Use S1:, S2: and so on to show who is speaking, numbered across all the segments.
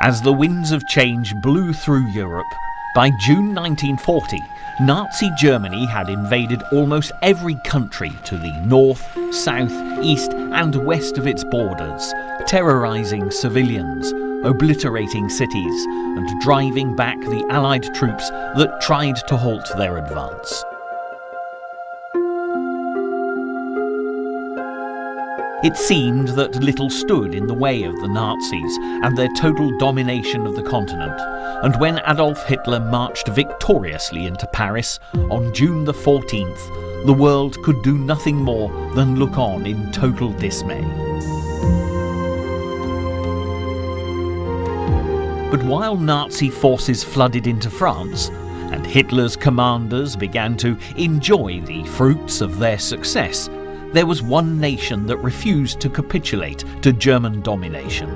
S1: As the winds of change blew through Europe, by June 1940, Nazi Germany had invaded almost every country to the north, south, east and west of its borders, terrorising civilians, obliterating cities and driving back the Allied troops that tried to halt their advance. It seemed that little stood in the way of the Nazis and their total domination of the continent, and when Adolf Hitler marched victoriously into Paris on June the 14th, the world could do nothing more than look on in total dismay. But while Nazi forces flooded into France, and Hitler's commanders began to enjoy the fruits of their success, there was one nation that refused to capitulate to German domination.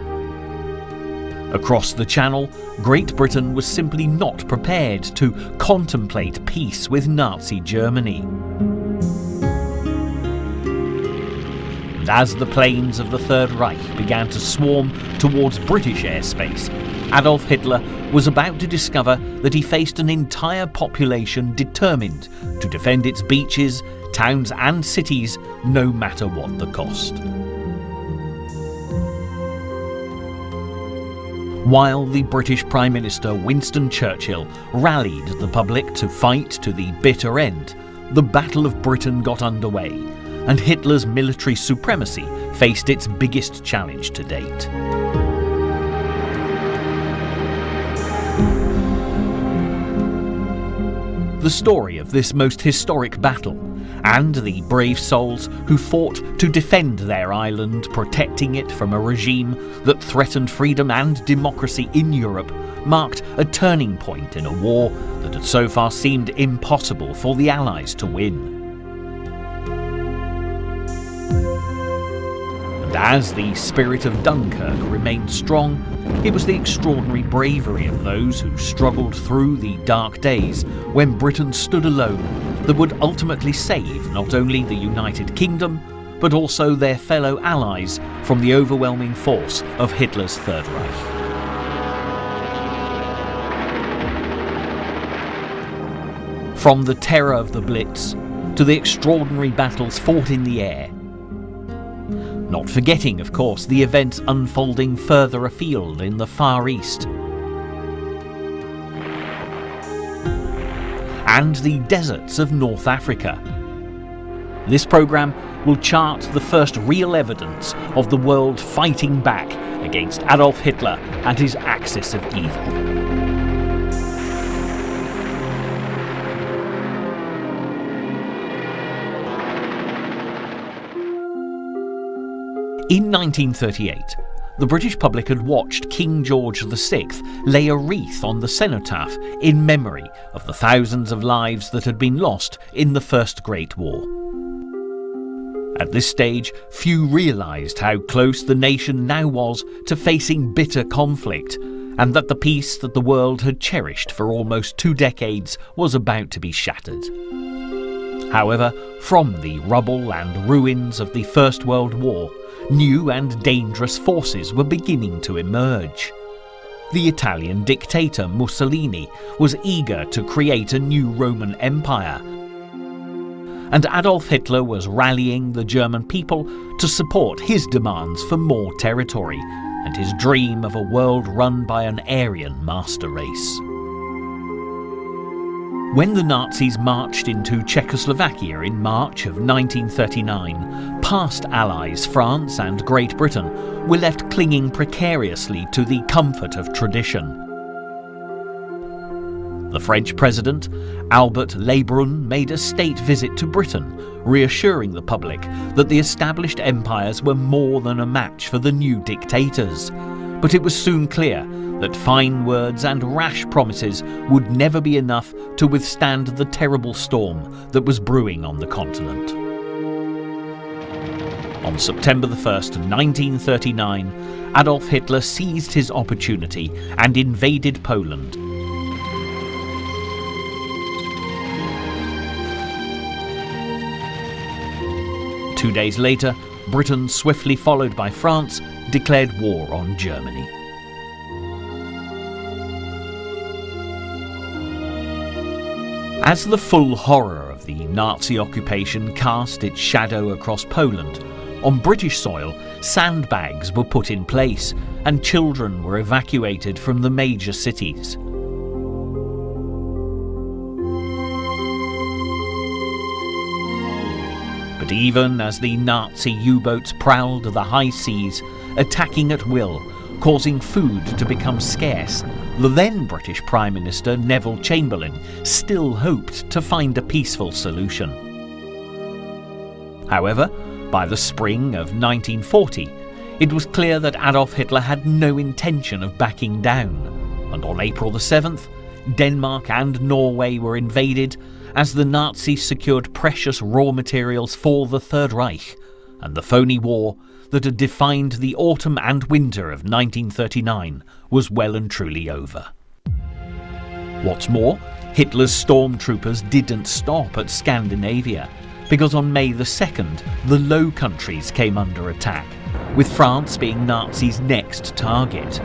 S1: Across the Channel, Great Britain was simply not prepared to contemplate peace with Nazi Germany. And as the planes of the Third Reich began to swarm towards British airspace, Adolf Hitler was about to discover that he faced an entire population determined to defend its beaches, towns and cities, no matter what the cost. While the British Prime Minister Winston Churchill rallied the public to fight to the bitter end, the Battle of Britain got underway, and Hitler's military supremacy faced its biggest challenge to date. The story of this most historic battle, and the brave souls who fought to defend their island, protecting it from a regime that threatened freedom and democracy in Europe, marked a turning point in a war that had so far seemed impossible for the Allies to win. And as the spirit of Dunkirk remained strong, it was the extraordinary bravery of those who struggled through the dark days when Britain stood alone that would ultimately save not only the United Kingdom, but also their fellow allies from the overwhelming force of Hitler's Third Reich. From the terror of the Blitz to the extraordinary battles fought in the air, not forgetting, of course, the events unfolding further afield in the Far East, and the deserts of North Africa. This programme will chart the first real evidence of the world fighting back against Adolf Hitler and his axis of evil. In 1938, the British public had watched King George VI lay a wreath on the cenotaph in memory of the thousands of lives that had been lost in the First Great War. At this stage, few realised how close the nation now was to facing bitter conflict, and that the peace that the world had cherished for almost 2 decades was about to be shattered. However, from the rubble and ruins of the First World War, new and dangerous forces were beginning to emerge. The Italian dictator Mussolini was eager to create a new Roman Empire, and Adolf Hitler was rallying the German people to support his demands for more territory and his dream of a world run by an Aryan master race. When the Nazis marched into Czechoslovakia in March of 1939, past allies France and Great Britain were left clinging precariously to the comfort of tradition. The French president, Albert Lebrun, made a state visit to Britain, reassuring the public that the established empires were more than a match for the new dictators. But it was soon clear that fine words and rash promises would never be enough to withstand the terrible storm that was brewing on the continent. On September 1st, 1939, Adolf Hitler seized his opportunity and invaded Poland. Two days later, Britain, swiftly followed by France, declared war on Germany. As the full horror of the Nazi occupation cast its shadow across Poland, on British soil, sandbags were put in place and children were evacuated from the major cities. But even as the Nazi U-boats prowled the high seas, attacking at will, causing food to become scarce, the then British Prime Minister Neville Chamberlain still hoped to find a peaceful solution. However, by the spring of 1940, it was clear that Adolf Hitler had no intention of backing down, and on April the 7th, Denmark and Norway were invaded as the Nazis secured precious raw materials for the Third Reich, and the phony war that had defined the autumn and winter of 1939 was well and truly over. What's more, Hitler's stormtroopers didn't stop at Scandinavia, because on May the 2nd, the Low Countries came under attack, with France being Nazis' next target.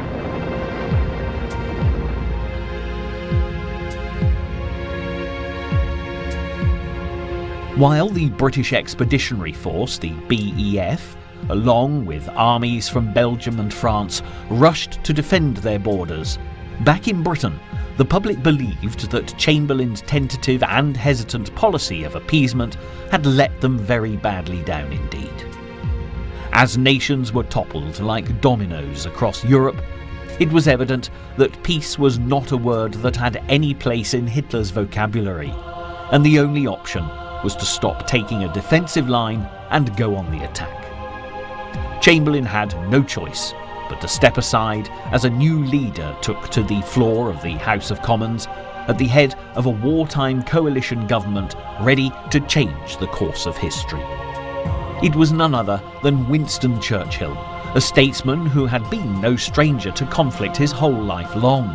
S1: While the British Expeditionary Force, the BEF, along with armies from Belgium and France, rushed to defend their borders, back in Britain, the public believed that Chamberlain's tentative and hesitant policy of appeasement had let them very badly down indeed. As nations were toppled like dominoes across Europe, it was evident that peace was not a word that had any place in Hitler's vocabulary, and the only option was to stop taking a defensive line and go on the attack. Chamberlain had no choice but to step aside as a new leader took to the floor of the House of Commons at the head of a wartime coalition government ready to change the course of history. It was none other than Winston Churchill, a statesman who had been no stranger to conflict his whole life long.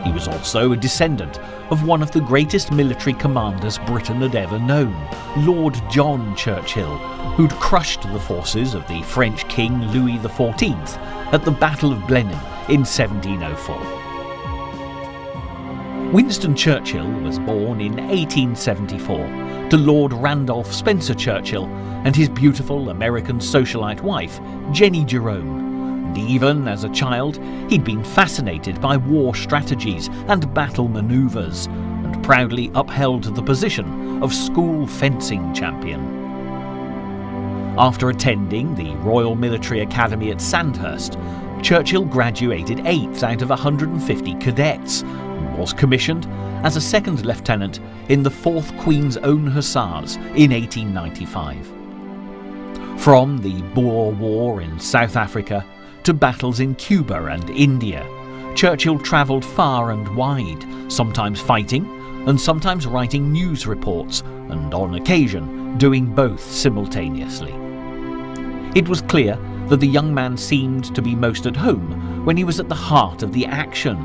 S1: He was also a descendant of one of the greatest military commanders Britain had ever known, Lord John Churchill, who'd crushed the forces of the French King Louis XIV at the Battle of Blenheim in 1704. Winston Churchill was born in 1874 to Lord Randolph Spencer Churchill and his beautiful American socialite wife, Jenny Jerome. And even as a child, he'd been fascinated by war strategies and battle manoeuvres, and proudly upheld the position of school fencing champion. After attending the Royal Military Academy at Sandhurst, Churchill graduated 8th out of 150 cadets and was commissioned as a second lieutenant in the 4th Queen's Own Hussars in 1895. From the Boer War in South Africa to battles in Cuba and India, Churchill travelled far and wide, sometimes fighting and sometimes writing news reports, and on occasion doing both simultaneously. It was clear that the young man seemed to be most at home when he was at the heart of the action,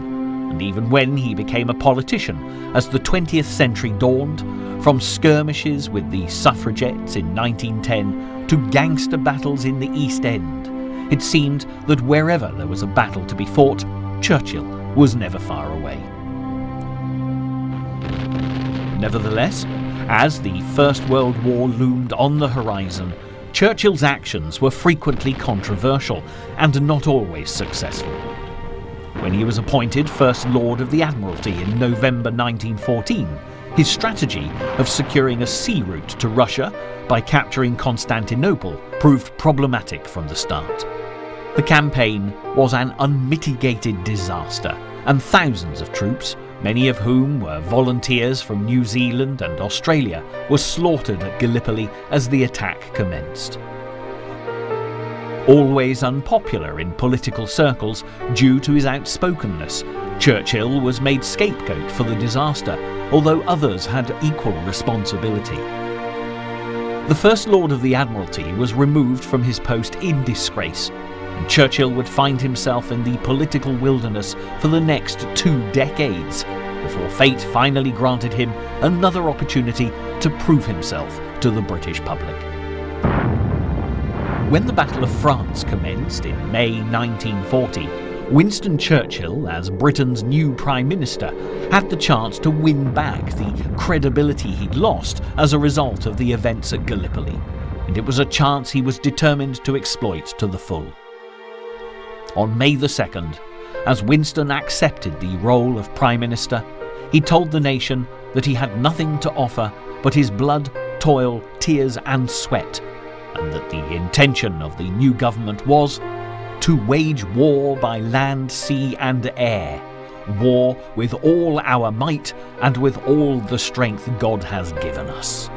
S1: and even when he became a politician as the 20th century dawned, from skirmishes with the suffragettes in 1910 to gangster battles in the East End, it seemed that wherever there was a battle to be fought, Churchill was never far away. Nevertheless, as the First World War loomed on the horizon, Churchill's actions were frequently controversial and not always successful. When he was appointed First Lord of the Admiralty in November 1914, his strategy of securing a sea route to Russia by capturing Constantinople proved problematic from the start. The campaign was an unmitigated disaster, and thousands of troops, many of whom were volunteers from New Zealand and Australia, were slaughtered at Gallipoli as the attack commenced. Always unpopular in political circles due to his outspokenness, Churchill was made scapegoat for the disaster, although others had equal responsibility. The First Lord of the Admiralty was removed from his post in disgrace, and Churchill would find himself in the political wilderness for the next 2 decades, before fate finally granted him another opportunity to prove himself to the British public. When the Battle of France commenced in May 1940, Winston Churchill, as Britain's new Prime Minister, had the chance to win back the credibility he'd lost as a result of the events at Gallipoli, and it was a chance he was determined to exploit to the full. On May the 2nd, as Winston accepted the role of Prime Minister, he told the nation that he had nothing to offer but his blood, toil, tears and sweat, and that the intention of the new government was to wage war by land, sea and air, war with all our might and with all the strength God has given us.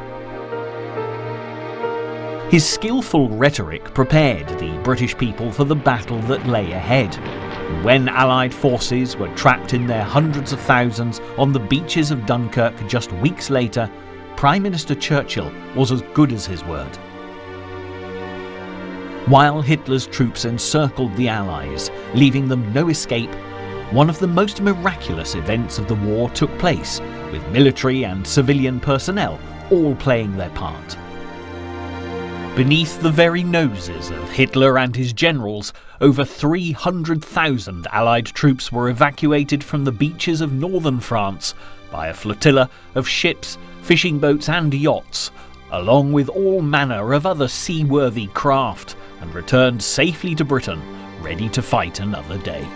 S1: His skillful rhetoric prepared the British people for the battle that lay ahead. When Allied forces were trapped in their hundreds of thousands on the beaches of Dunkirk just weeks later, Prime Minister Churchill was as good as his word. While Hitler's troops encircled the Allies, leaving them no escape, one of the most miraculous events of the war took place, with military and civilian personnel all playing their part. Beneath the very noses of Hitler and his generals, over 300,000 Allied troops were evacuated from the beaches of northern France by a flotilla of ships, fishing boats and yachts, along with all manner of other seaworthy craft, and returned safely to Britain, ready to fight another day.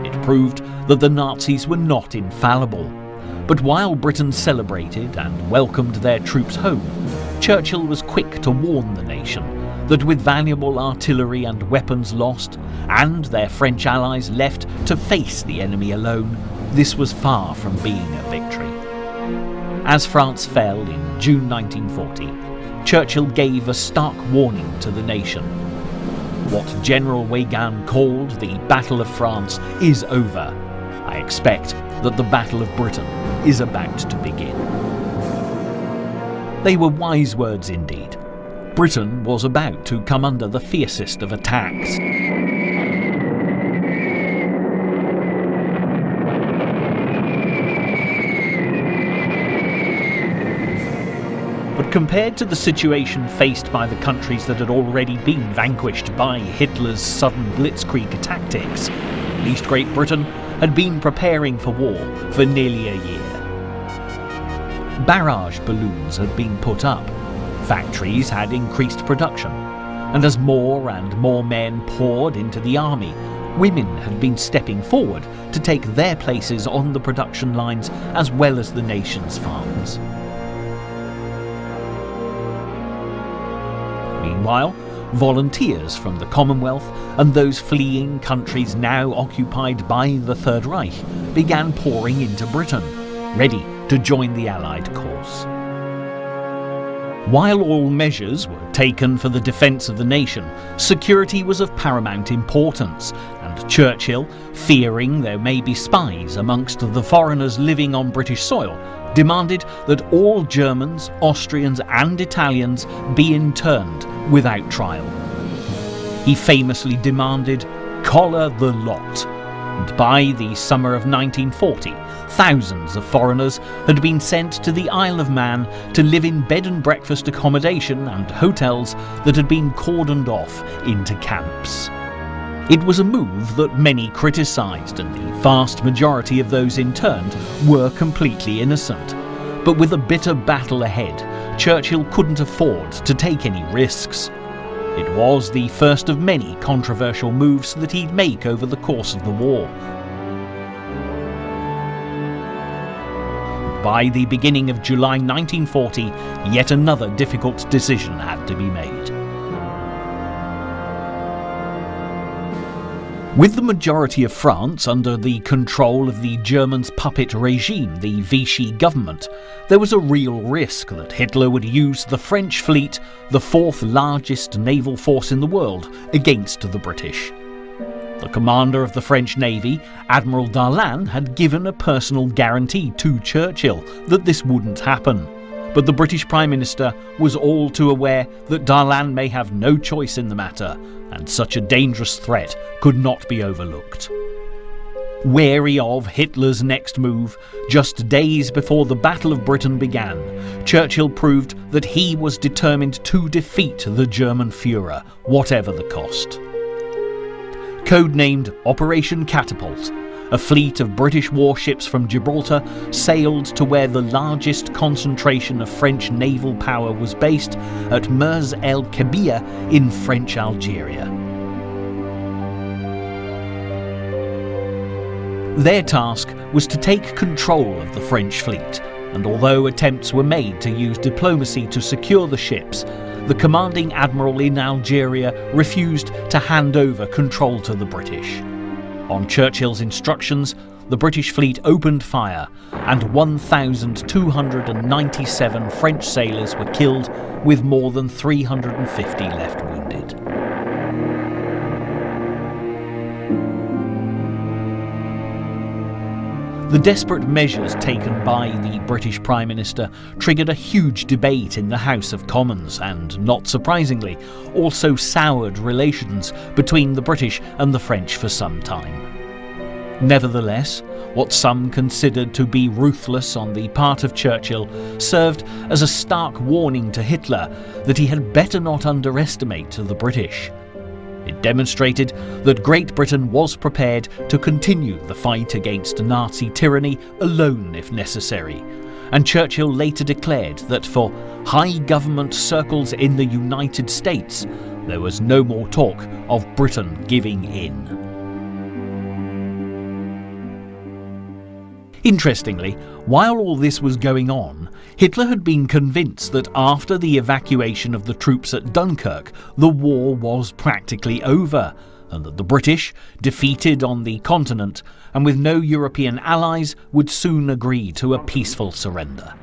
S1: It proved that the Nazis were not infallible. But while Britain celebrated and welcomed their troops home, Churchill was quick to warn the nation that with valuable artillery and weapons lost, and their French allies left to face the enemy alone, this was far from being a victory. As France fell in June 1940, Churchill gave a stark warning to the nation. What General Weygand called the Battle of France is over. I expect that the Battle of Britain is about to begin. They were wise words indeed. Britain was about to come under the fiercest of attacks. But compared to the situation faced by the countries that had already been vanquished by Hitler's sudden blitzkrieg tactics, at least Great Britain had been preparing for war for nearly a year. Barrage balloons had been put up, factories had increased production, and as more and more men poured into the army, women had been stepping forward to take their places on the production lines as well as the nation's farms. Meanwhile, volunteers from the Commonwealth and those fleeing countries now occupied by the Third Reich began pouring into Britain, ready to join the Allied cause. While all measures were taken for the defence of the nation, security was of paramount importance, and Churchill, fearing there may be spies amongst the foreigners living on British soil, demanded that all Germans, Austrians and Italians be interned without trial. He famously demanded, "Collar the lot," and by the summer of 1940, thousands of foreigners had been sent to the Isle of Man to live in bed and breakfast accommodation and hotels that had been cordoned off into camps. It was a move that many criticised, and the vast majority of those interned were completely innocent. But with a bitter battle ahead, Churchill couldn't afford to take any risks. It was the first of many controversial moves that he'd make over the course of the war. By the beginning of July 1940, yet another difficult decision had to be made. With the majority of France under the control of the Germans' puppet regime, the Vichy government, there was a real risk that Hitler would use the French fleet, the fourth largest naval force in the world, against the British. The commander of the French Navy, Admiral Darlan, had given a personal guarantee to Churchill that this wouldn't happen. But the British Prime Minister was all too aware that Darlan may have no choice in the matter, and such a dangerous threat could not be overlooked. Wary of Hitler's next move, just days before the Battle of Britain began, Churchill proved that he was determined to defeat the German Führer, whatever the cost. Codenamed Operation Catapult, a fleet of British warships from Gibraltar sailed to where the largest concentration of French naval power was based, at Mers el-Kebir in French Algeria. Their task was to take control of the French fleet, and although attempts were made to use diplomacy to secure the ships, the commanding admiral in Algeria refused to hand over control to the British. On Churchill's instructions, the British fleet opened fire, and 1,297 French sailors were killed, with more than 350 left wounded. The desperate measures taken by the British Prime Minister triggered a huge debate in the House of Commons and, not surprisingly, also soured relations between the British and the French for some time. Nevertheless, what some considered to be ruthless on the part of Churchill served as a stark warning to Hitler that he had better not underestimate the British. It demonstrated that Great Britain was prepared to continue the fight against Nazi tyranny alone if necessary, and Churchill later declared that for high government circles in the United States, there was no more talk of Britain giving in. Interestingly, while all this was going on, Hitler had been convinced that after the evacuation of the troops at Dunkirk, the war was practically over, and that the British, defeated on the continent and with no European allies, would soon agree to a peaceful surrender.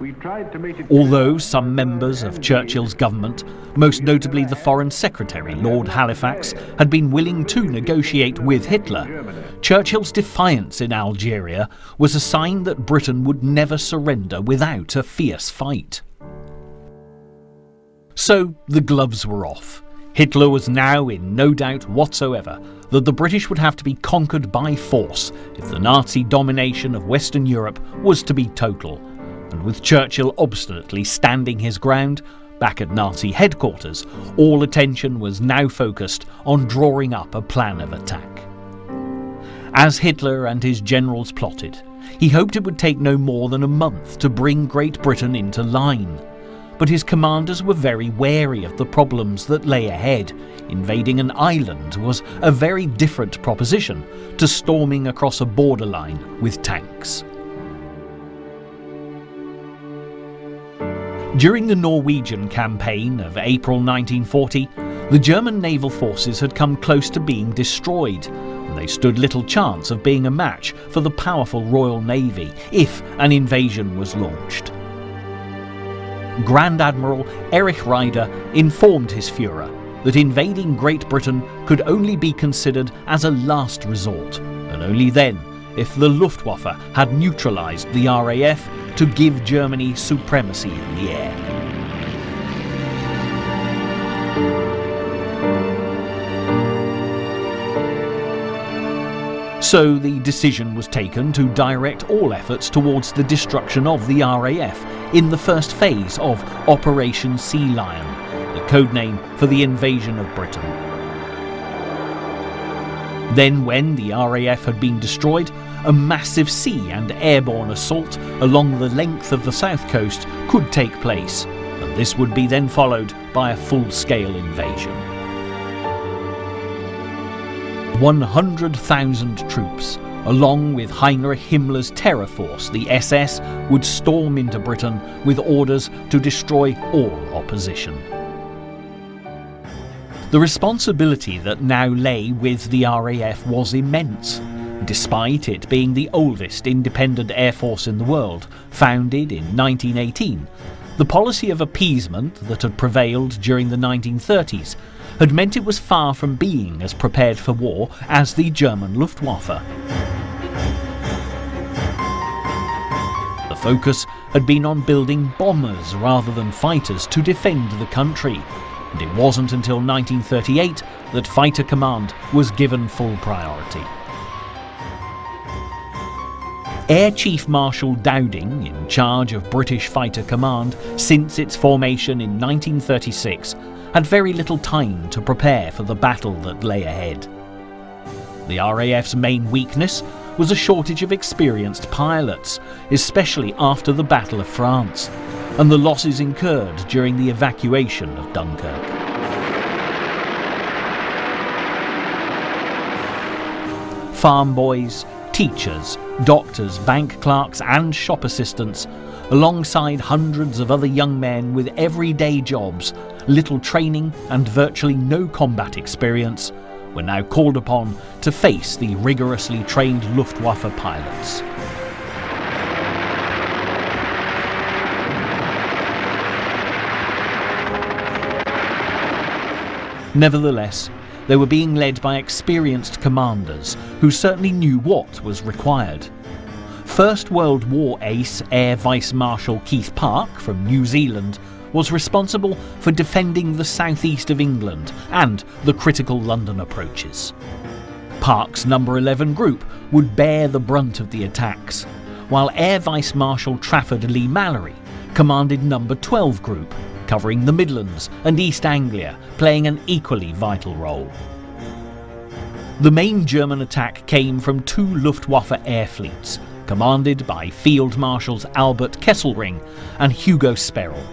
S1: Although some members of Churchill's government, most notably the Foreign Secretary Lord Halifax, had been willing to negotiate with Hitler, Churchill's defiance in Algeria was a sign that Britain would never surrender without a fierce fight. So the gloves were off. Hitler was now in no doubt whatsoever that the British would have to be conquered by force if the Nazi domination of Western Europe was to be total, and with Churchill obstinately standing his ground, back at Nazi headquarters, all attention was now focused on drawing up a plan of attack. As Hitler and his generals plotted, he hoped it would take no more than a month to bring Great Britain into line. But his commanders were very wary of the problems that lay ahead. Invading an island was a very different proposition to storming across a borderline with tanks. During the Norwegian campaign of April 1940, the German naval forces had come close to being destroyed, and they stood little chance of being a match for the powerful Royal Navy if an invasion was launched. Grand Admiral Erich Raeder informed his Führer that invading Great Britain could only be considered as a last resort, and only then if the Luftwaffe had neutralised the RAF to give Germany supremacy in the air. So the decision was taken to direct all efforts towards the destruction of the RAF in the first phase of Operation Sea Lion, the codename for the invasion of Britain. Then, when the RAF had been destroyed, a massive sea and airborne assault along the length of the south coast could take place, and this would be then followed by a full-scale invasion. 100,000 troops, along with Heinrich Himmler's terror force, the SS, would storm into Britain with orders to destroy all opposition. The responsibility that now lay with the RAF was immense. Despite it being the oldest independent air force in the world, founded in 1918, the policy of appeasement that had prevailed during the 1930s had meant it was far from being as prepared for war as the German Luftwaffe. The focus had been on building bombers rather than fighters to defend the country, and it wasn't until 1938 that fighter command was given full priority. Air Chief Marshal Dowding, in charge of British Fighter Command since its formation in 1936, had very little time to prepare for the battle that lay ahead. The RAF's main weakness was a shortage of experienced pilots, especially after the Battle of France, and the losses incurred during the evacuation of Dunkirk. Farm boys, teachers, doctors, bank clerks and shop assistants, alongside hundreds of other young men with everyday jobs, little training and virtually no combat experience, were now called upon to face the rigorously trained Luftwaffe pilots. Nevertheless, they were being led by experienced commanders who certainly knew what was required. First World War ace Air Vice Marshal Keith Park from New Zealand was responsible for defending the southeast of England and the critical London approaches. Park's No. 11 Group would bear the brunt of the attacks, while Air Vice Marshal Trafford Lee Mallory commanded No. 12 Group, covering the Midlands and East Anglia, playing an equally vital role. The main German attack came from two Luftwaffe air fleets, commanded by Field Marshals Albert Kesselring and Hugo Sperrel.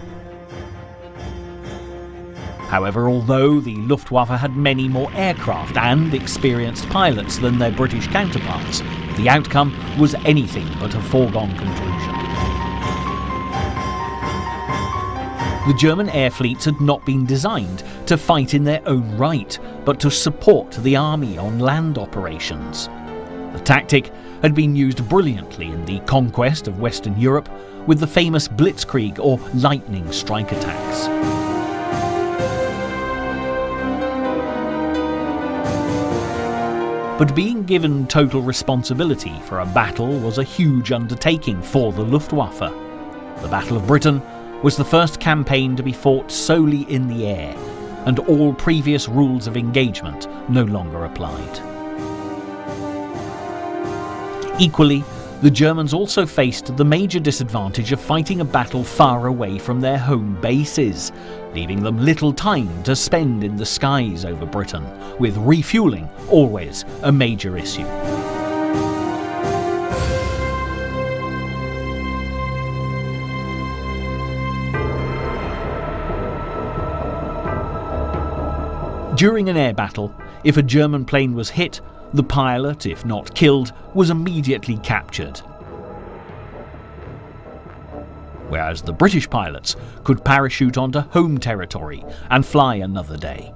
S1: However, although the Luftwaffe had many more aircraft and experienced pilots than their British counterparts, the outcome was anything but a foregone conclusion. The German air fleets had not been designed to fight in their own right, but to support the army on land operations. The tactic had been used brilliantly in the conquest of Western Europe with the famous Blitzkrieg or lightning strike attacks. But being given total responsibility for a battle was a huge undertaking for the Luftwaffe. The Battle of Britain was the first campaign to be fought solely in the air, and all previous rules of engagement no longer applied. Equally, the Germans also faced the major disadvantage of fighting a battle far away from their home bases, leaving them little time to spend in the skies over Britain, with refuelling always a major issue. During an air battle, if a German plane was hit, the pilot, if not killed, was immediately captured. Whereas the British pilots could parachute onto home territory and fly another day.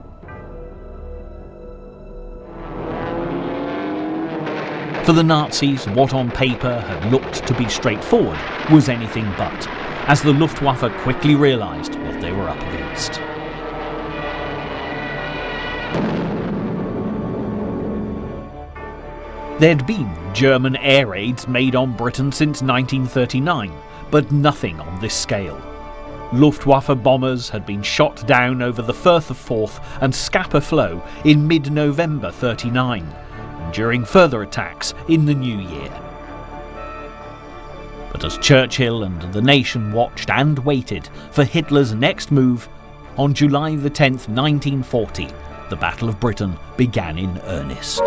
S1: For the Nazis, what on paper had looked to be straightforward was anything but, as the Luftwaffe quickly realised what they were up against. There'd been German air raids made on Britain since 1939, but nothing on this scale. Luftwaffe bombers had been shot down over the Firth of Forth and Scapa Flow in mid-November 39, and during further attacks in the new year. But as Churchill and the nation watched and waited for Hitler's next move, on July the 10th, 1940, the Battle of Britain began in earnest.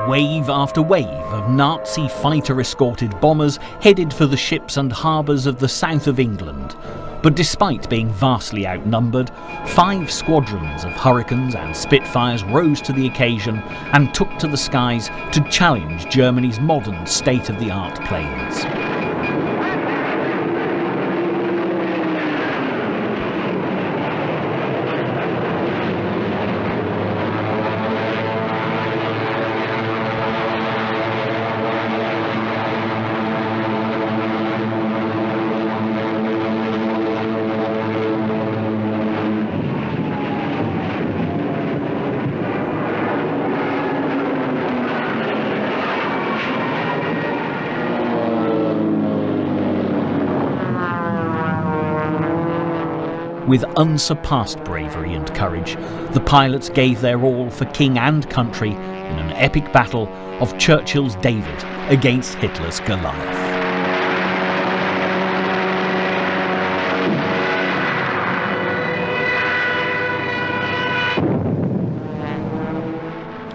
S1: Wave after wave of Nazi fighter-escorted bombers headed for the ships and harbours of the south of England. But despite being vastly outnumbered, 5 squadrons of Hurricanes and Spitfires rose to the occasion and took to the skies to challenge Germany's modern state-of-the-art planes. With unsurpassed bravery and courage, the pilots gave their all for king and country in an epic battle of Churchill's David against Hitler's Goliath.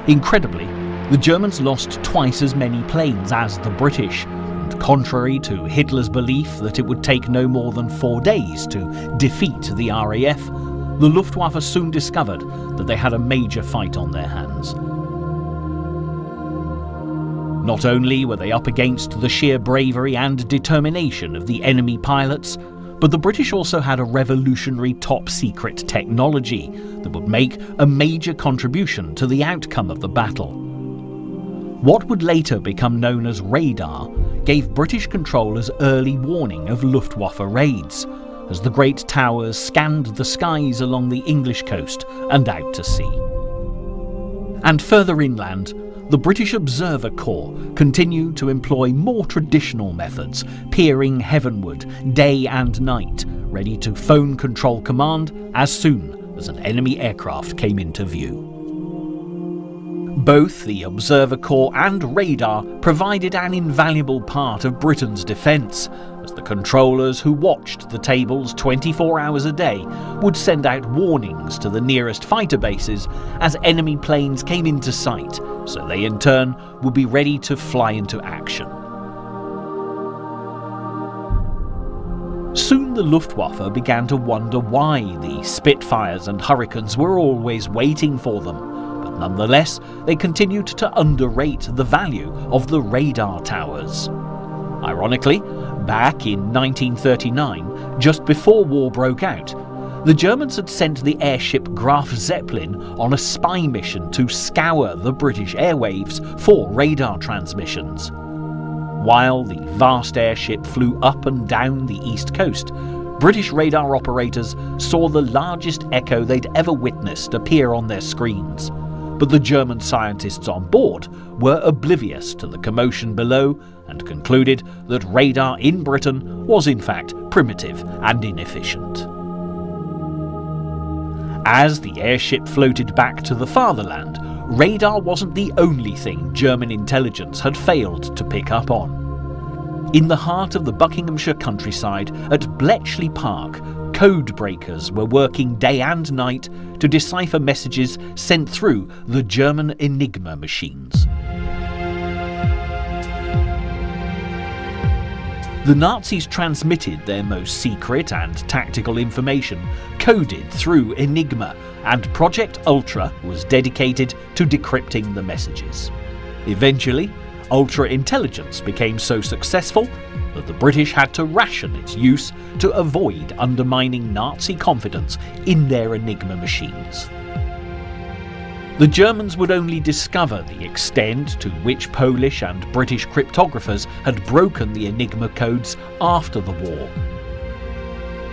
S1: Incredibly, the Germans lost twice as many planes as the British, and contrary to Hitler's belief that it would take no more than 4 days to defeat the RAF, the Luftwaffe soon discovered that they had a major fight on their hands. Not only were they up against the sheer bravery and determination of the enemy pilots, but the British also had a revolutionary top-secret technology that would make a major contribution to the outcome of the battle. What would later become known as radar gave British controllers early warning of Luftwaffe raids, as the great towers scanned the skies along the English coast and out to sea. And further inland, the British Observer Corps continued to employ more traditional methods, peering heavenward day and night, ready to phone control command as soon as an enemy aircraft came into view. Both the Observer Corps and radar provided an invaluable part of Britain's defence, as the controllers who watched the tables 24 hours a day would send out warnings to the nearest fighter bases as enemy planes came into sight, so they in turn would be ready to fly into action. Soon the Luftwaffe began to wonder why the Spitfires and Hurricanes were always waiting for them. Nonetheless, they continued to underrate the value of the radar towers. Ironically, back in 1939, just before war broke out, the Germans had sent the airship Graf Zeppelin on a spy mission to scour the British airwaves for radar transmissions. While the vast airship flew up and down the east coast, British radar operators saw the largest echo they'd ever witnessed appear on their screens. But the German scientists on board were oblivious to the commotion below and concluded that radar in Britain was in fact primitive and inefficient. As the airship floated back to the fatherland, radar wasn't the only thing German intelligence had failed to pick up on. In the heart of the Buckinghamshire countryside at Bletchley Park, code breakers were working day and night to decipher messages sent through the German Enigma machines. The Nazis transmitted their most secret and tactical information coded through Enigma, and Project Ultra was dedicated to decrypting the messages. Eventually, Ultra intelligence became so successful that the British had to ration its use to avoid undermining Nazi confidence in their Enigma machines. The Germans would only discover the extent to which Polish and British cryptographers had broken the Enigma codes after the war.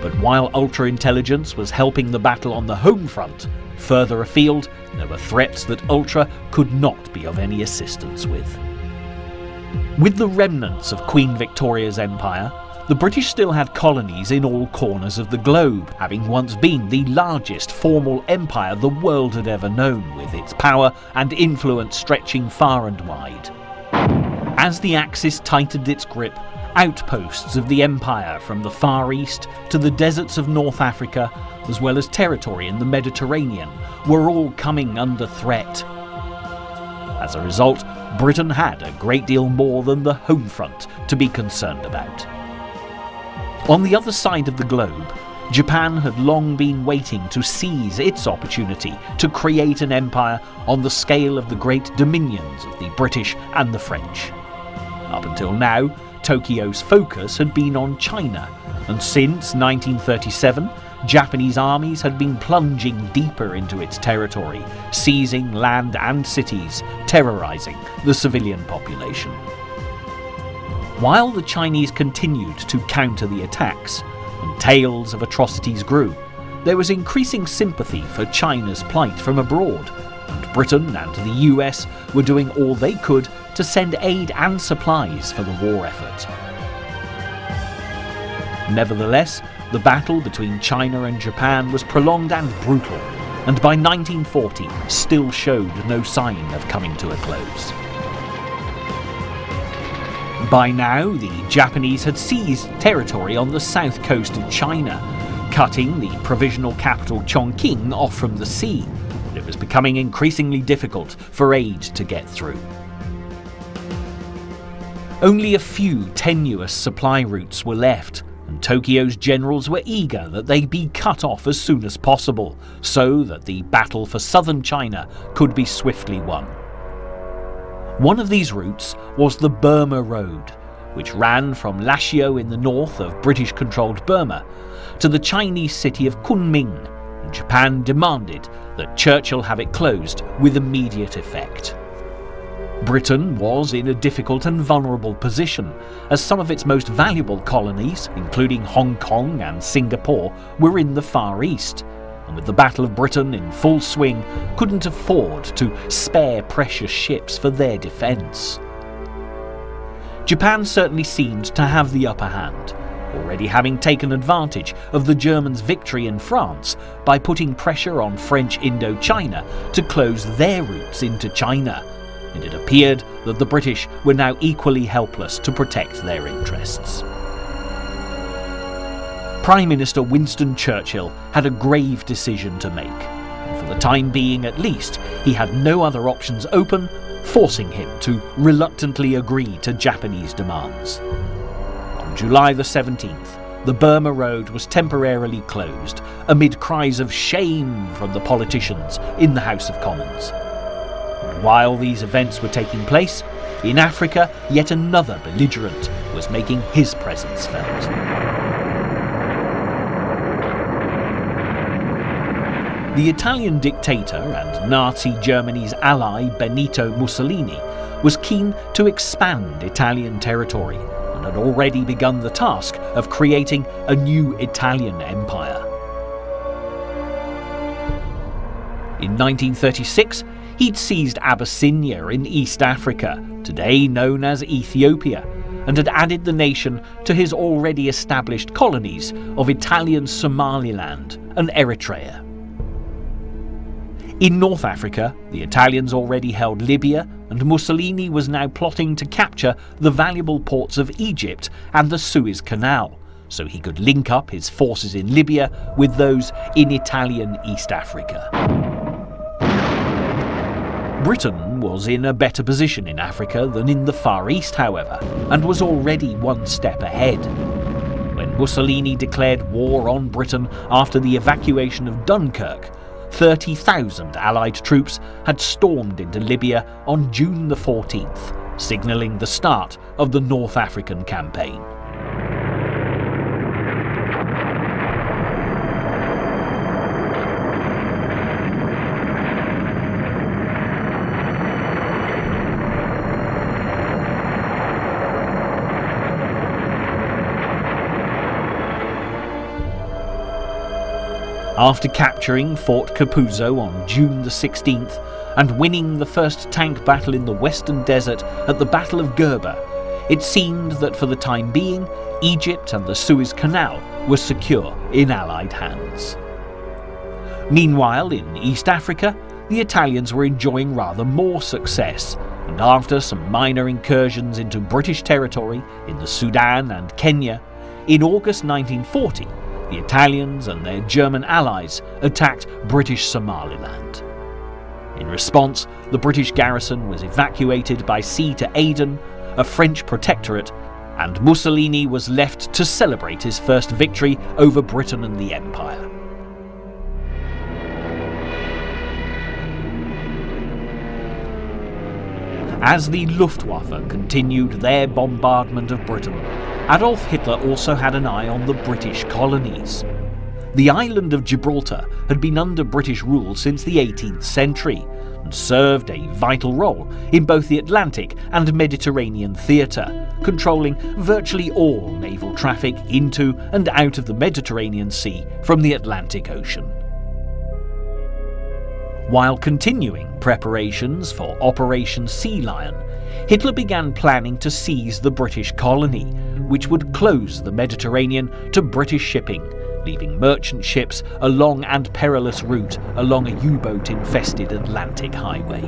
S1: But while Ultra-intelligence was helping the battle on the home front, further afield there were threats that Ultra could not be of any assistance with. With the remnants of Queen Victoria's empire, the British still had colonies in all corners of the globe, having once been the largest formal empire the world had ever known, with its power and influence stretching far and wide. As the Axis tightened its grip, outposts of the empire from the Far East to the deserts of North Africa, as well as territory in the Mediterranean, were all coming under threat. As a result, Britain had a great deal more than the home front to be concerned about. On the other side of the globe, Japan had long been waiting to seize its opportunity to create an empire on the scale of the great dominions of the British and the French. Up until now, Tokyo's focus had been on China, and since 1937, Japanese armies had been plunging deeper into its territory, seizing land and cities, terrorizing the civilian population. While the Chinese continued to counter the attacks, and tales of atrocities grew, there was increasing sympathy for China's plight from abroad, and Britain and the US were doing all they could to send aid and supplies for the war effort. Nevertheless, the battle between China and Japan was prolonged and brutal, and by 1940 still showed no sign of coming to a close. By now, the Japanese had seized territory on the south coast of China, cutting the provisional capital Chongqing off from the sea, and it was becoming increasingly difficult for aid to get through. Only a few tenuous supply routes were left, and Tokyo's generals were eager that they be cut off as soon as possible, so that the battle for southern China could be swiftly won. One of these routes was the Burma Road, which ran from Lashio in the north of British-controlled Burma to the Chinese city of Kunming, and Japan demanded that Churchill have it closed with immediate effect. Britain was in a difficult and vulnerable position, as some of its most valuable colonies, including Hong Kong and Singapore, were in the Far East, and with the Battle of Britain in full swing, couldn't afford to spare precious ships for their defence. Japan certainly seemed to have the upper hand, already having taken advantage of the Germans' victory in France by putting pressure on French Indochina to close their routes into China, and it appeared that the British were now equally helpless to protect their interests. Prime Minister Winston Churchill had a grave decision to make, and for the time being at least, he had no other options open, forcing him to reluctantly agree to Japanese demands. On July the 17th, the Burma Road was temporarily closed, amid cries of shame from the politicians in the House of Commons. And while these events were taking place, in Africa, yet another belligerent was making his presence felt. The Italian dictator and Nazi Germany's ally Benito Mussolini was keen to expand Italian territory and had already begun the task of creating a new Italian empire. In 1936, he'd seized Abyssinia in East Africa, today known as Ethiopia, and had added the nation to his already established colonies of Italian Somaliland and Eritrea. In North Africa, the Italians already held Libya, and Mussolini was now plotting to capture the valuable ports of Egypt and the Suez Canal, so he could link up his forces in Libya with those in Italian East Africa. Britain was in a better position in Africa than in the Far East, however, and was already one step ahead. When Mussolini declared war on Britain after the evacuation of Dunkirk, 30,000 Allied troops had stormed into Libya on June the 14th, signalling the start of the North African campaign. After capturing Fort Capuzzo on June the 16th and winning the first tank battle in the Western Desert at the Battle of Gerba, it seemed that for the time being, Egypt and the Suez Canal were secure in Allied hands. Meanwhile, in East Africa, the Italians were enjoying rather more success, and after some minor incursions into British territory in the Sudan and Kenya, in August 1940, the Italians and their German allies attacked British Somaliland. In response, the British garrison was evacuated by sea to Aden, a French protectorate, and Mussolini was left to celebrate his first victory over Britain and the Empire. As the Luftwaffe continued their bombardment of Britain, Adolf Hitler also had an eye on the British colonies. The island of Gibraltar had been under British rule since the 18th century and served a vital role in both the Atlantic and Mediterranean theatre, controlling virtually all naval traffic into and out of the Mediterranean Sea from the Atlantic Ocean. While continuing preparations for Operation Sea Lion, Hitler began planning to seize the British colony, which would close the Mediterranean to British shipping, leaving merchant ships a long and perilous route along a U-boat-infested Atlantic highway.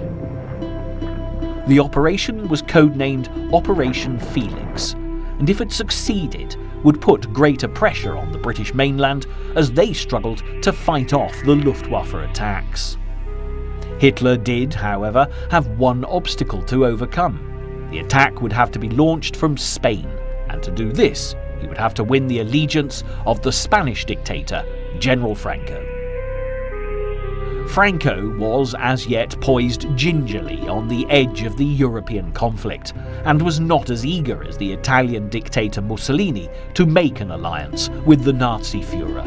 S1: The operation was codenamed Operation Felix, and if it succeeded, would put greater pressure on the British mainland as they struggled to fight off the Luftwaffe attacks. Hitler did, however, have one obstacle to overcome. The attack would have to be launched from Spain, and to do this, he would have to win the allegiance of the Spanish dictator, General Franco. Franco was as yet poised gingerly on the edge of the European conflict, and was not as eager as the Italian dictator Mussolini to make an alliance with the Nazi Führer.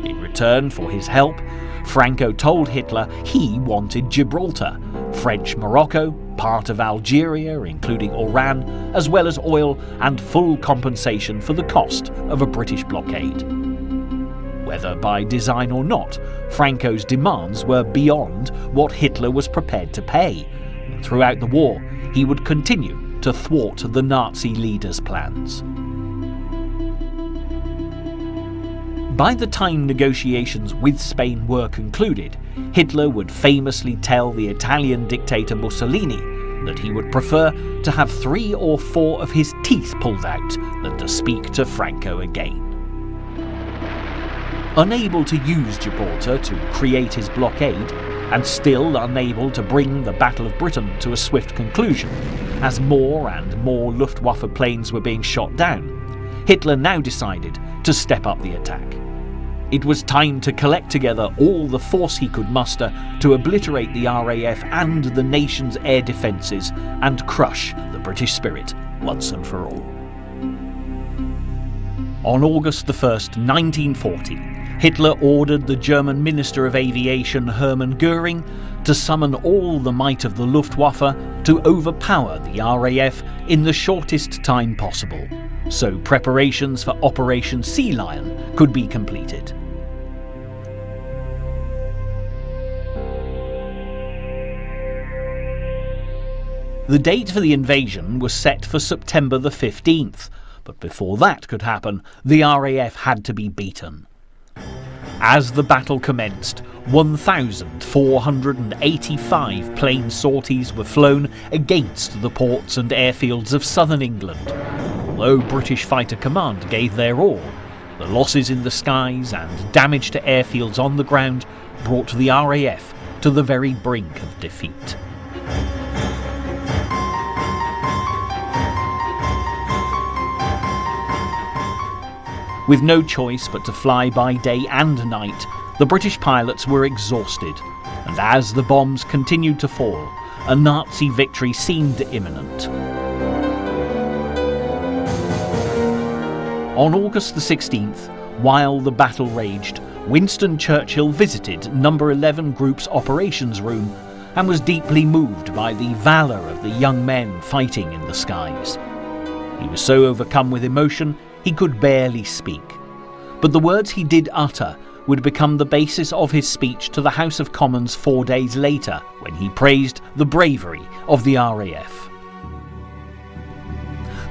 S1: In return for his help, Franco told Hitler he wanted Gibraltar, French Morocco, part of Algeria, including Oran, as well as oil and full compensation for the cost of a British blockade. Whether by design or not, Franco's demands were beyond what Hitler was prepared to pay, and throughout the war he would continue to thwart the Nazi leader's plans. By the time negotiations with Spain were concluded, Hitler would famously tell the Italian dictator Mussolini that he would prefer to have 3 or 4 of his teeth pulled out than to speak to Franco again. Unable to use Gibraltar to create his blockade, and still unable to bring the Battle of Britain to a swift conclusion, as more and more Luftwaffe planes were being shot down, Hitler now decided to step up the attack. It was time to collect together all the force he could muster to obliterate the RAF and the nation's air defences and crush the British spirit once and for all. On August 1st, 1940, Hitler ordered the German Minister of Aviation Hermann Göring to summon all the might of the Luftwaffe to overpower the RAF in the shortest time possible, so preparations for Operation Sea Lion could be completed. The date for the invasion was set for September the 15th, but before that could happen, the RAF had to be beaten. As the battle commenced, 1,485 plane sorties were flown against the ports and airfields of southern England. Although British Fighter Command gave their all, the losses in the skies and damage to airfields on the ground brought the RAF to the very brink of defeat. With no choice but to fly by day and night, the British pilots were exhausted, and as the bombs continued to fall, a Nazi victory seemed imminent. On August the 16th, while the battle raged, Winston Churchill visited No. 11 Group's operations room and was deeply moved by the valour of the young men fighting in the skies. He was so overcome with emotion he could barely speak, but the words he did utter would become the basis of his speech to the House of Commons 4 days later, when he praised the bravery of the RAF.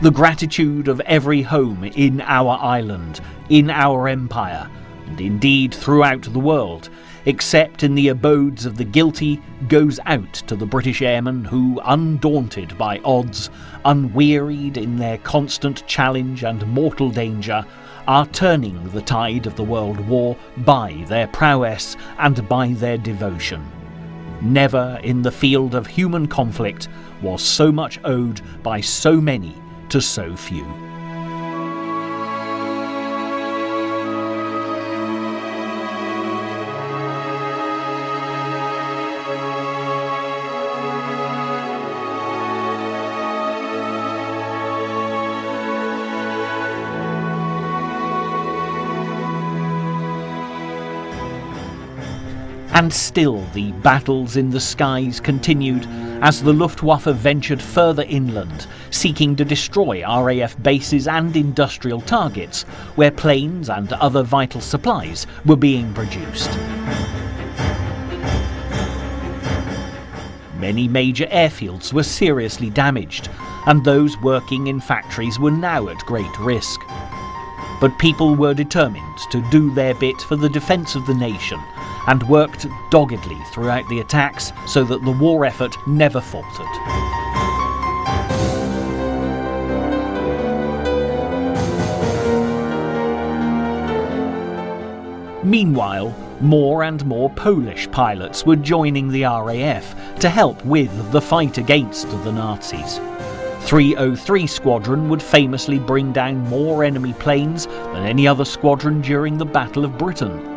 S1: The gratitude of every home in our island, in our empire, and indeed throughout the world, except in the abodes of the guilty, goes out to the British airmen who, undaunted by odds, unwearied in their constant challenge and mortal danger, are turning the tide of the world war by their prowess and by their devotion. Never in the field of human conflict was so much owed by so many to so few. And still the battles in the skies continued as the Luftwaffe ventured further inland, seeking to destroy RAF bases and industrial targets where planes and other vital supplies were being produced. Many major airfields were seriously damaged, and those working in factories were now at great risk. But people were determined to do their bit for the defence of the nation and worked doggedly throughout the attacks so that the war effort never faltered. Meanwhile, more and more Polish pilots were joining the RAF to help with the fight against the Nazis. 303 Squadron would famously bring down more enemy planes than any other squadron during the Battle of Britain.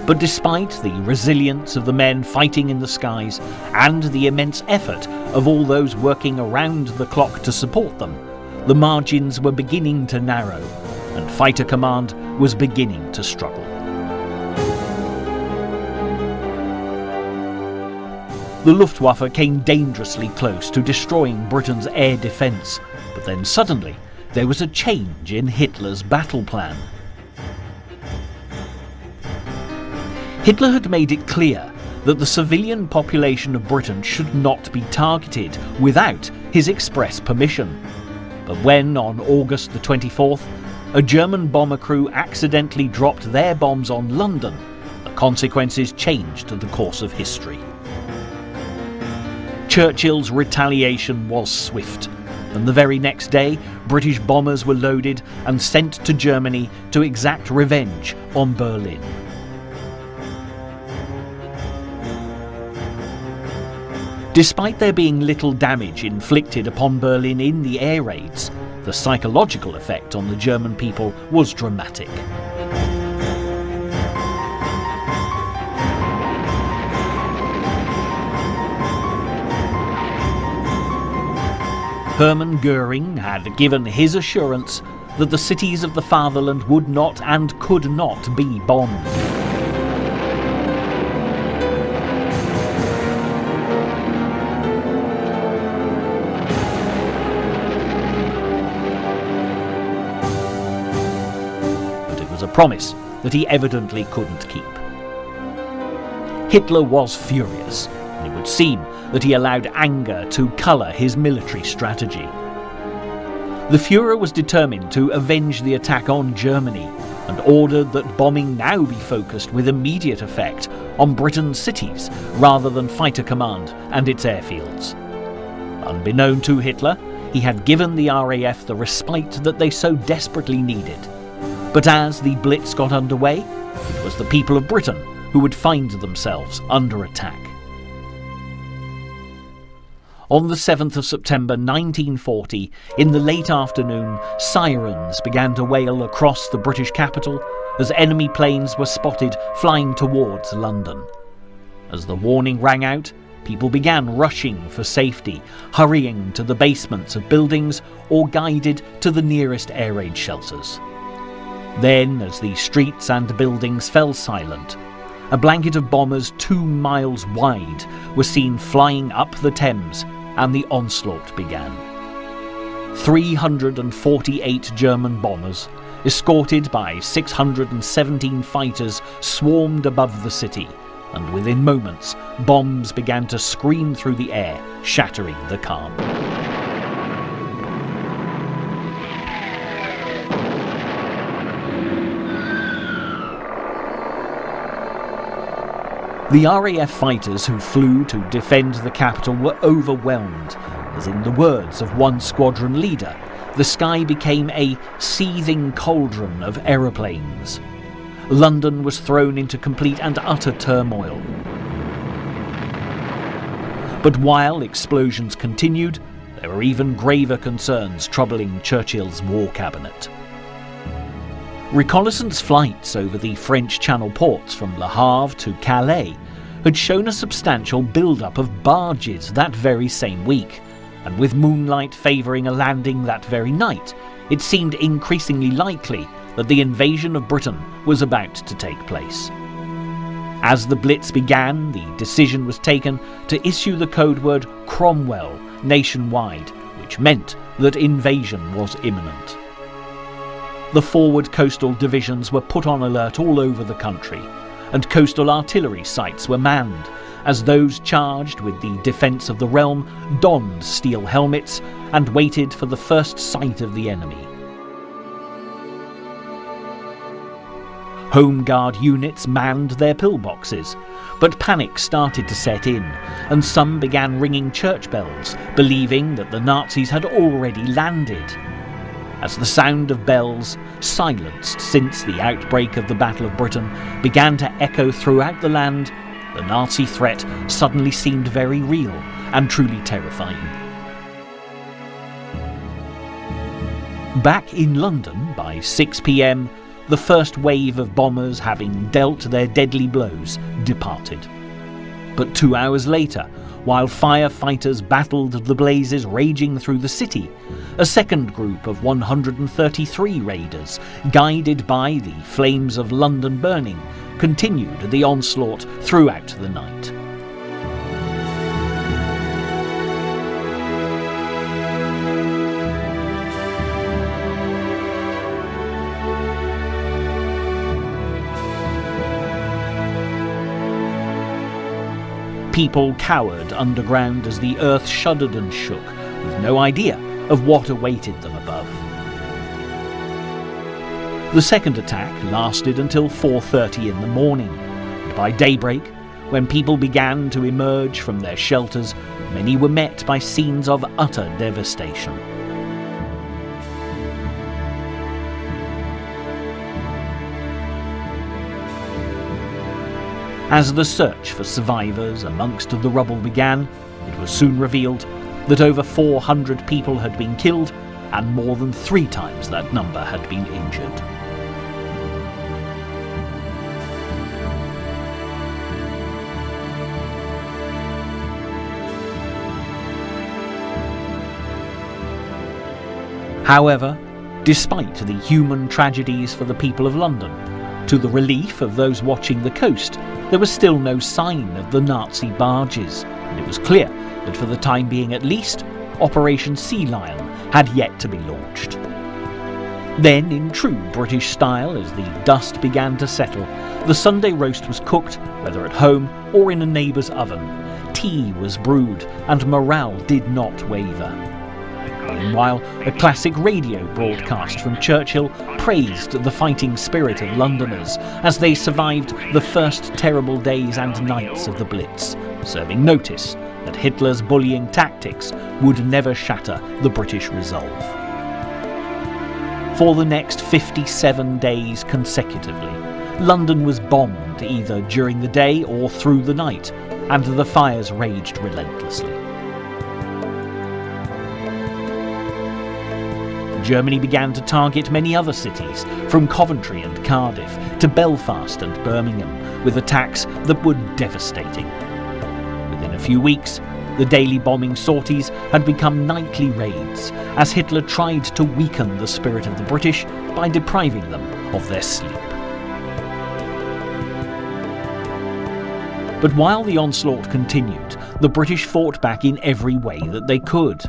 S1: But despite the resilience of the men fighting in the skies and the immense effort of all those working around the clock to support them, the margins were beginning to narrow, and Fighter Command was beginning to struggle. The Luftwaffe came dangerously close to destroying Britain's air defence, but then suddenly there was a change in Hitler's battle plan. Hitler had made it clear that the civilian population of Britain should not be targeted without his express permission. But when, on August the 24th, a German bomber crew accidentally dropped their bombs on London, the consequences changed the course of history. Churchill's retaliation was swift, and the very next day British bombers were loaded and sent to Germany to exact revenge on Berlin. Despite there being little damage inflicted upon Berlin in the air raids, the psychological effect on the German people was dramatic. Hermann Göring had given his assurance that the cities of the fatherland would not and could not be bombed. But it was a promise that he evidently couldn't keep. Hitler was furious, and it would seem that he allowed anger to colour his military strategy. The Führer was determined to avenge the attack on Germany and ordered that bombing now be focused with immediate effect on Britain's cities rather than Fighter Command and its airfields. Unbeknown to Hitler, he had given the RAF the respite that they so desperately needed. But as the Blitz got underway, it was the people of Britain who would find themselves under attack. On the 7th of September 1940, in the late afternoon, sirens began to wail across the British capital as enemy planes were spotted flying towards London. As the warning rang out, people began rushing for safety, hurrying to the basements of buildings or guided to the nearest air raid shelters. Then, as the streets and buildings fell silent, a blanket of bombers 2 miles wide was seen flying up the Thames, and the onslaught began. 348 German bombers, escorted by 617 fighters, swarmed above the city, and within moments, bombs began to scream through the air, shattering the calm. The RAF fighters who flew to defend the capital were overwhelmed, as in the words of one squadron leader, the sky became a seething cauldron of aeroplanes. London was thrown into complete and utter turmoil. But while explosions continued, there were even graver concerns troubling Churchill's war cabinet. Reconnaissance flights over the French Channel ports from Le Havre to Calais had shown a substantial build-up of barges that very same week, and with moonlight favouring a landing that very night, it seemed increasingly likely that the invasion of Britain was about to take place. As the Blitz began, the decision was taken to issue the code word Cromwell nationwide, which meant that invasion was imminent. The forward coastal divisions were put on alert all over the country, and coastal artillery sites were manned, as those charged with the defence of the realm donned steel helmets and waited for the first sight of the enemy. Home Guard units manned their pillboxes, but panic started to set in, and some began ringing church bells, believing that the Nazis had already landed. As the sound of bells, silenced since the outbreak of the Battle of Britain, began to echo throughout the land, the Nazi threat suddenly seemed very real and truly terrifying. Back in London by 6 p.m, the first wave of bombers, having dealt their deadly blows, departed. But 2 hours later, while firefighters battled the blazes raging through the city, a second group of 133 raiders, guided by the flames of London burning, continued the onslaught throughout the night. People cowered underground as the earth shuddered and shook, with no idea of what awaited them above. The second attack lasted until 4:30 in the morning, and by daybreak, when people began to emerge from their shelters, many were met by scenes of utter devastation. As the search for survivors amongst the rubble began, it was soon revealed that over 400 people had been killed and more than 3 times that number had been injured. However, despite the human tragedies for the people of London, to the relief of those watching the coast, there was still no sign of the Nazi barges, and it was clear that for the time being at least, Operation Sea Lion had yet to be launched. Then, in true British style, as the dust began to settle, the Sunday roast was cooked, whether at home or in a neighbour's oven. Tea was brewed, and morale did not waver. Meanwhile, a classic radio broadcast from Churchill praised the fighting spirit of Londoners as they survived the first terrible days and nights of the Blitz, serving notice that Hitler's bullying tactics would never shatter the British resolve. For the next 57 days consecutively, London was bombed either during the day or through the night, and the fires raged relentlessly. Germany began to target many other cities, from Coventry and Cardiff to Belfast and Birmingham, with attacks that were devastating. Within a few weeks, the daily bombing sorties had become nightly raids, as Hitler tried to weaken the spirit of the British by depriving them of their sleep. But while the onslaught continued, the British fought back in every way that they could.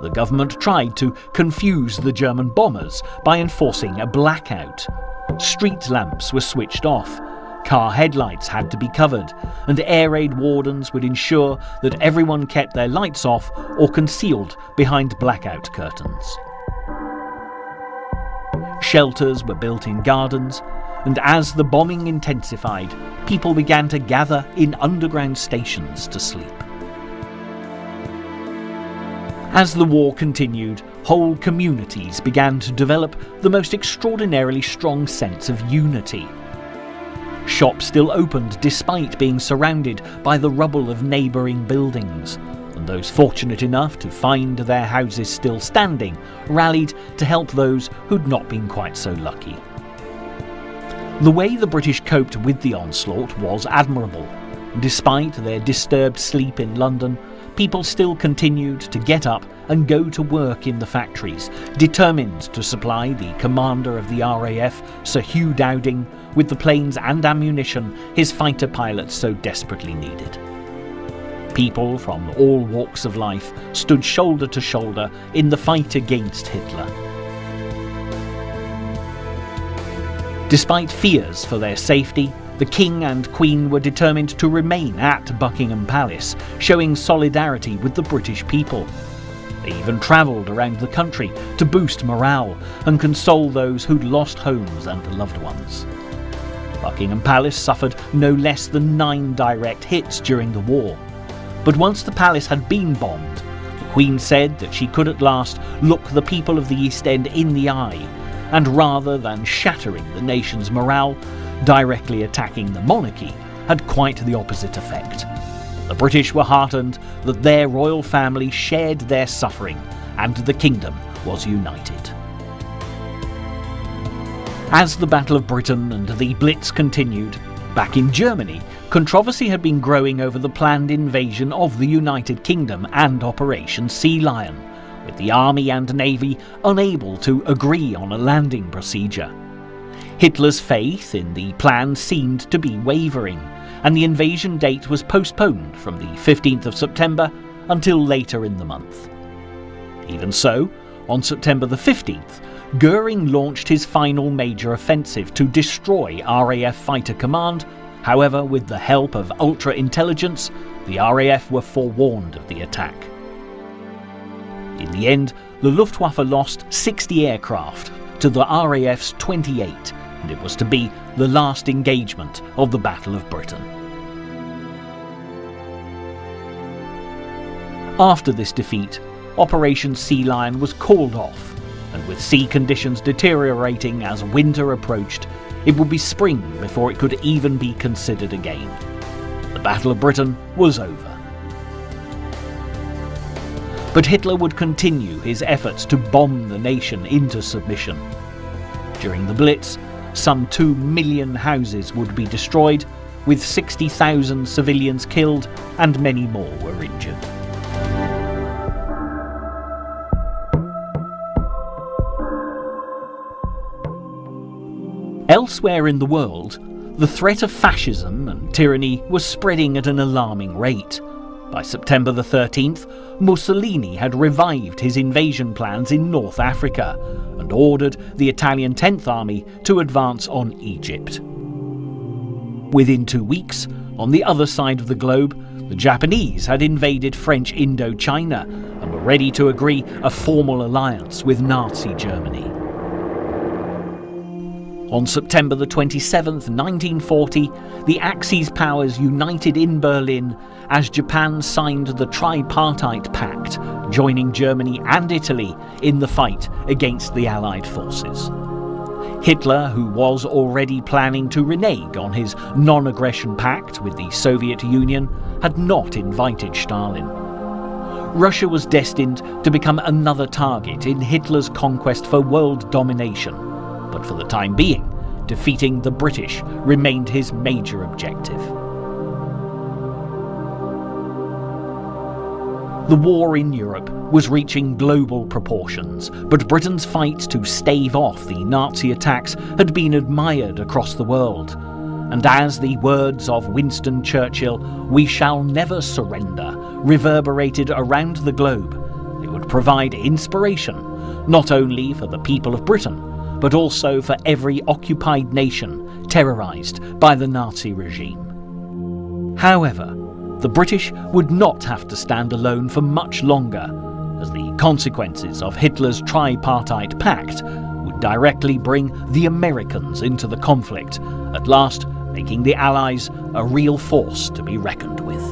S1: The government tried to confuse the German bombers by enforcing a blackout. Street lamps were switched off, car headlights had to be covered, and air raid wardens would ensure that everyone kept their lights off or concealed behind blackout curtains. Shelters were built in gardens, and as the bombing intensified, people began to gather in underground stations to sleep. As the war continued, whole communities began to develop the most extraordinarily strong sense of unity. Shops still opened despite being surrounded by the rubble of neighbouring buildings, and those fortunate enough to find their houses still standing rallied to help those who'd not been quite so lucky. The way the British coped with the onslaught was admirable. Despite their disturbed sleep in London, people still continued to get up and go to work in the factories, determined to supply the commander of the RAF, Sir Hugh Dowding, with the planes and ammunition his fighter pilots so desperately needed. People from all walks of life stood shoulder to shoulder in the fight against Hitler. Despite fears for their safety, the King and Queen were determined to remain at Buckingham Palace, showing solidarity with the British people. They even travelled around the country to boost morale and console those who'd lost homes and loved ones. Buckingham Palace suffered no less than 9 direct hits during the war. But once the palace had been bombed, the Queen said that she could at last look the people of the East End in the eye, and rather than shattering the nation's morale, directly attacking the monarchy had quite the opposite effect. The British were heartened that their royal family shared their suffering and the kingdom was united. As the Battle of Britain and the Blitz continued, back in Germany, controversy had been growing over the planned invasion of the United Kingdom and Operation Sea Lion, with the army and navy unable to agree on a landing procedure. Hitler's faith in the plan seemed to be wavering, and the invasion date was postponed from the 15th of September until later in the month. Even so, on September the 15th, Goering launched his final major offensive to destroy RAF Fighter Command. However, with the help of ultra-intelligence, the RAF were forewarned of the attack. In the end, the Luftwaffe lost 60 aircraft to the RAF's 28, and it was to be the last engagement of the Battle of Britain. After this defeat, Operation Sea Lion was called off, and with sea conditions deteriorating as winter approached, it would be spring before it could even be considered again. The Battle of Britain was over. But Hitler would continue his efforts to bomb the nation into submission. During the Blitz, some 2 million houses would be destroyed, with 60,000 civilians killed and many more were injured. Elsewhere in the world, the threat of fascism and tyranny was spreading at an alarming rate. By September the 13th, Mussolini had revived his invasion plans in North Africa and ordered the Italian 10th Army to advance on Egypt. Within 2 weeks, on the other side of the globe, the Japanese had invaded French Indochina and were ready to agree a formal alliance with Nazi Germany. On September the 27th, 1940, the Axis powers united in Berlin as Japan signed the Tripartite Pact, joining Germany and Italy in the fight against the Allied forces. Hitler, who was already planning to renege on his non-aggression pact with the Soviet Union, had not invited Stalin. Russia was destined to become another target in Hitler's conquest for world domination, but for the time being, defeating the British remained his major objective. The war in Europe was reaching global proportions, but Britain's fight to stave off the Nazi attacks had been admired across the world. And as the words of Winston Churchill, "We shall never surrender," reverberated around the globe, it would provide inspiration not only for the people of Britain, but also for every occupied nation terrorised by the Nazi regime. However, the British would not have to stand alone for much longer, as the consequences of Hitler's Tripartite Pact would directly bring the Americans into the conflict, at last making the Allies a real force to be reckoned with.